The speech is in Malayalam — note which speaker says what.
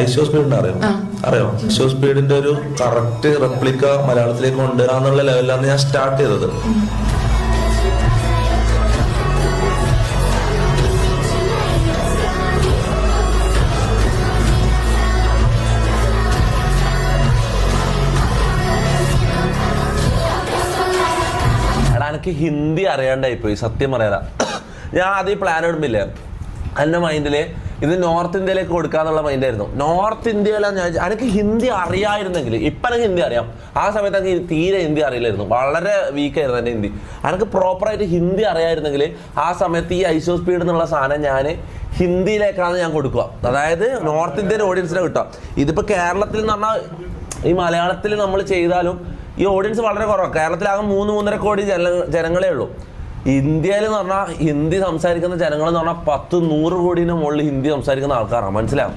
Speaker 1: ഐശോ സ്പീഡിന്റെ അറിയോ ഐശോ സ്പീഡിന്റെ ഒരു കറക്റ്റ് റെപ്ലിക്ക മലയാളത്തിലേക്ക് കൊണ്ടുവരാന്നുള്ള ലെവലിലാണ് ഞാൻ സ്റ്റാർട്ട് ചെയ്തത്.
Speaker 2: എനിക്ക് ഹിന്ദി അറിയാണ്ടായിപ്പോയി, സത്യം പറയാ. ഞാൻ ആദ്യം പ്ലാൻ ഇടുമ്പില്ലേ എൻ്റെ മൈൻഡില് ഇത് നോർത്ത് ഇന്ത്യയിലേക്ക് കൊടുക്കാന്നുള്ള മൈൻഡായിരുന്നു. നോർത്ത് ഇന്ത്യയിലാണ് എനിക്ക് ഹിന്ദി അറിയായിരുന്നെങ്കിൽ, ഇപ്പം എനിക്ക് ഹിന്ദി അറിയാം, ആ സമയത്ത് എനിക്ക് തീരെ ഹിന്ദി അറിയില്ലായിരുന്നു, വളരെ വീക്കായിരുന്നു എൻ്റെ ഹിന്ദി. എനിക്ക് പ്രോപ്പറായിട്ട് ഹിന്ദി അറിയായിരുന്നെങ്കിൽ ആ സമയത്ത് ഈ ഐശോ സ്പീഡ് എന്നുള്ള സാധനം ഞാൻ ഹിന്ദിയിലേക്കാണ് ഞാൻ കൊടുക്കുക, അതായത് നോർത്ത് ഇന്ത്യൻ ഓഡിയൻസിനെ കിട്ടുക. ഇതിപ്പോൾ കേരളത്തിൽ എന്ന് പറഞ്ഞാൽ ഈ മലയാളത്തിൽ നമ്മൾ ചെയ്താലും ഈ ഓഡിയൻസ് വളരെ കുറവാണ്. കേരളത്തിലാകെ 3-3.5 കോടി ജനങ്ങളേ ഉള്ളൂ. ഇന്ത്യയിൽ എന്ന് പറഞ്ഞാൽ ഹിന്ദി സംസാരിക്കുന്ന ജനങ്ങൾ എന്ന് പറഞ്ഞാൽ 10-100 കോടിന് മുകളിൽ ഹിന്ദി സംസാരിക്കുന്ന ആൾക്കാരാണ്, മനസ്സിലാവും.